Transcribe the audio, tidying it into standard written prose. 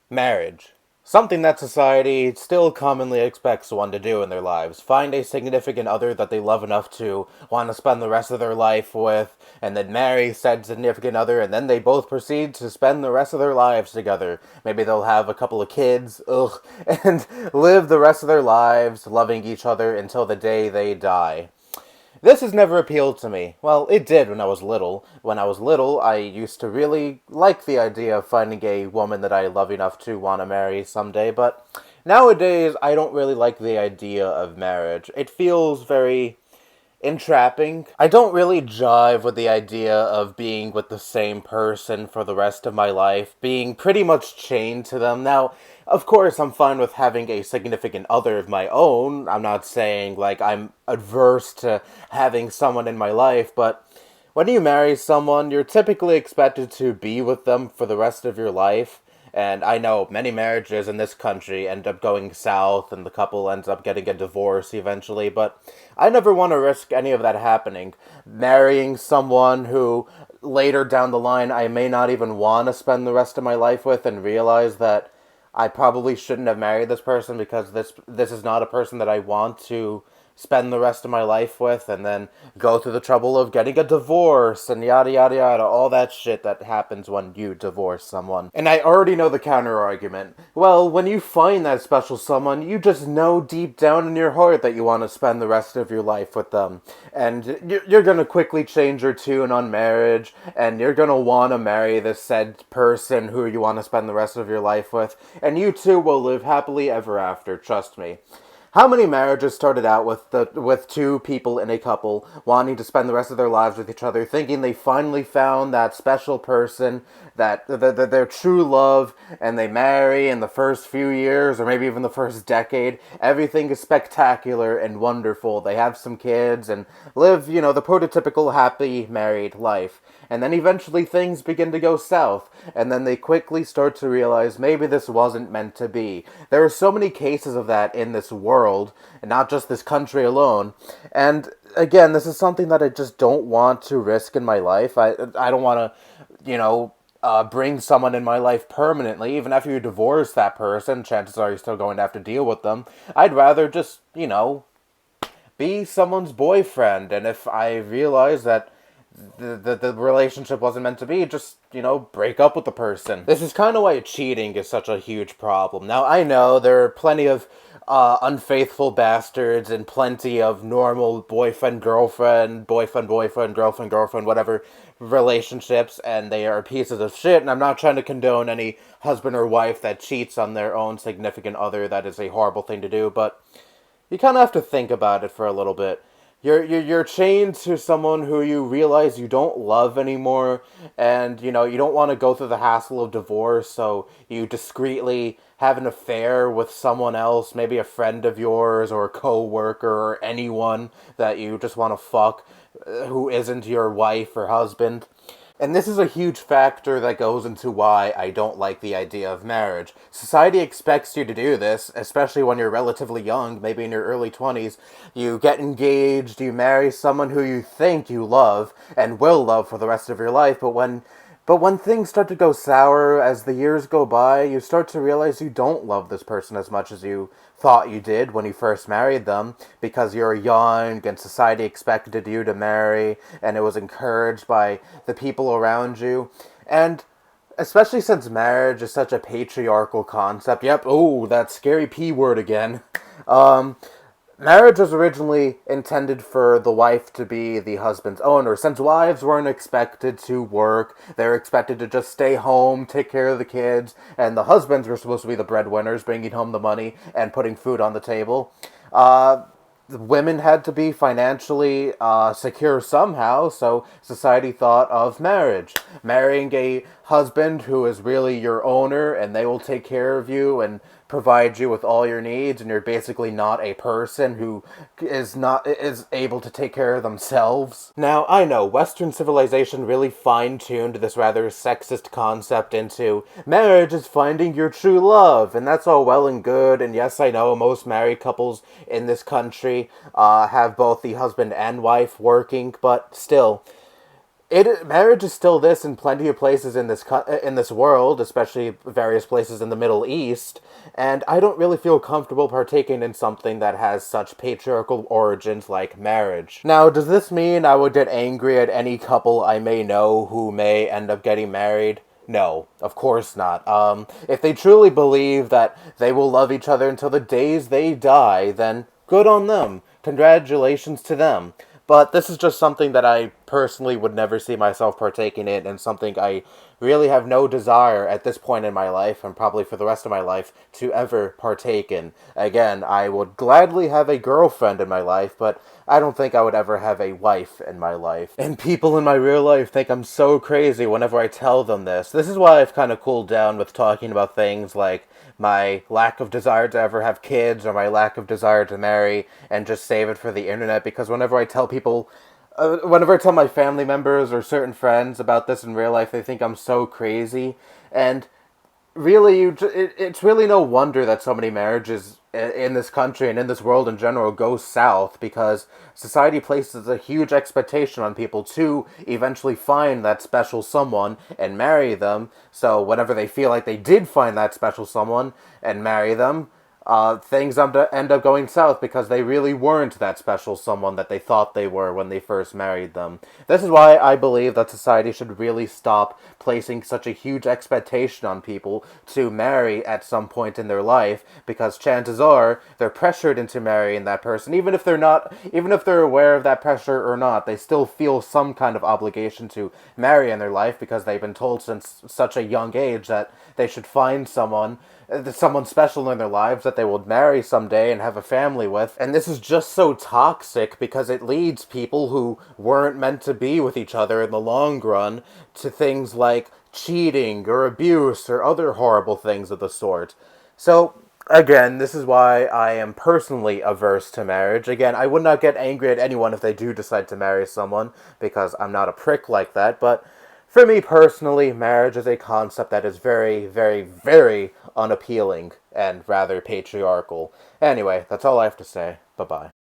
Marriage. Something that society still commonly expects one to do in their lives. Find a significant other that they love enough to want to spend the rest of their life with, and then marry said significant other, and then they both proceed to spend the rest of their lives together. Maybe they'll have a couple of kids, and live the rest of their lives loving each other until the day they die. This has never appealed to me. Well, it did when I was little. When I was little, I used to really like the idea of finding a woman that I love enough to want to marry someday, but nowadays I don't really like the idea of marriage. It feels very entrapping. I don't really jive with the idea of being with the same person for the rest of my life, being pretty much chained to them. Now, of course, I'm fine with having a significant other of my own. I'm not saying, like, I'm adverse to having someone in my life, but when you marry someone, you're typically expected to be with them for the rest of your life. And I know many marriages in this country end up going south and the couple ends up getting a divorce eventually, but I never want to risk any of that happening. Marrying someone who later down the line I may not even want to spend the rest of my life with and realize that I probably shouldn't have married this person because this is not a person that I want to spend the rest of my life with, and then go through the trouble of getting a divorce and yada yada yada, all that shit that happens when you divorce someone. And I already know the counter argument. Well, when you find that special someone, you just know deep down in your heart that you want to spend the rest of your life with them. And you're gonna quickly change your tune on marriage, and you're gonna want to marry this said person who you want to spend the rest of your life with, and you two will live happily ever after, trust me. How many marriages started out with two people in a couple wanting to spend the rest of their lives with each other, thinking they finally found that special person, their true love, and they marry in the first few years or maybe even the first decade. Everything is spectacular and wonderful. They have some kids and live, the prototypical happy married life. And then eventually things begin to go south, and then they quickly start to realize maybe this wasn't meant to be. There are so many cases of that in this world, and not just this country alone. And again, this is something that I just don't want to risk in my life. I don't want to, bring someone in my life permanently. Even after you divorce that person, chances are you're still going to have to deal with them. I'd rather just, be someone's boyfriend, and if I realize that the relationship wasn't meant to be, just, break up with the person. This is kind of why cheating is such a huge problem. Now, I know there are plenty of unfaithful bastards and plenty of normal boyfriend-girlfriend, boyfriend-boyfriend, girlfriend-girlfriend, whatever relationships, and they are pieces of shit, and I'm not trying to condone any husband or wife that cheats on their own significant other. That is a horrible thing to do, but you kind of have to think about it for a little bit. You're chained to someone who you realize you don't love anymore, and you don't want to go through the hassle of divorce, so you discreetly have an affair with someone else, maybe a friend of yours or a co-worker or anyone that you just want to fuck, who isn't your wife or husband. And this is a huge factor that goes into why I don't like the idea of marriage. Society expects you to do this, especially when you're relatively young, maybe in your early 20s. You get engaged, you marry someone who you think you love and will love for the rest of your life, but when things start to go sour as the years go by, you start to realize you don't love this person as much as you thought you did when you first married them, because you're young and society expected you to marry and it was encouraged by the people around you. And especially since marriage is such a patriarchal concept. Yep, oh, that scary P word again. Um, Marriage was originally intended for the wife to be the husband's owner. Since wives weren't expected to work, they were expected to just stay home, take care of the kids, and the husbands were supposed to be the breadwinners, bringing home the money and putting food on the table. The women had to be financially secure somehow, so society thought of marriage. Marrying a husband who is really your owner, and they will take care of you and provide you with all your needs, and you're basically not a person who is able to take care of themselves. Now, I know Western civilization really fine-tuned this rather sexist concept into marriage is finding your true love, and that's all well and good. And yes, I know most married couples in this country have both the husband and wife working, but still, marriage is still this in plenty of places in this world, especially various places in the Middle East, and I don't really feel comfortable partaking in something that has such patriarchal origins like marriage. Now, does this mean I would get angry at any couple I may know who may end up getting married? No, of course not. If they truly believe that they will love each other until the days they die, then good on them. Congratulations to them. But this is just something that I personally would never see myself partaking in, and something I really have no desire at this point in my life, and probably for the rest of my life, to ever partake in. Again, I would gladly have a girlfriend in my life, but I don't think I would ever have a wife in my life. And people in my real life think I'm so crazy whenever I tell them this. This is why I've kind of cooled down with talking about things like my lack of desire to ever have kids or my lack of desire to marry, and just save it for the internet, because whenever I tell people whenever I tell my family members or certain friends about this in real life, they think I'm so crazy. And really, it's really no wonder that so many marriages in this country and in this world in general go south, because society places a huge expectation on people to eventually find that special someone and marry them. So whenever they feel like they did find that special someone and marry them, things end up going south because they really weren't that special someone that they thought they were when they first married them. This is why I believe that society should really stop placing such a huge expectation on people to marry at some point in their life, because chances are they're pressured into marrying that person. Even if they're aware of that pressure or not, they still feel some kind of obligation to marry in their life, because they've been told since such a young age that they should find someone special in their lives that they will marry someday and have a family with. And this is just so toxic because it leads people who weren't meant to be with each other in the long run to things like cheating or abuse or other horrible things of the sort. So, again, this is why I am personally averse to marriage. Again, I would not get angry at anyone if they do decide to marry someone, because I'm not a prick like that, but for me personally, marriage is a concept that is very, very, very unappealing and rather patriarchal. Anyway, that's all I have to say. Bye-bye.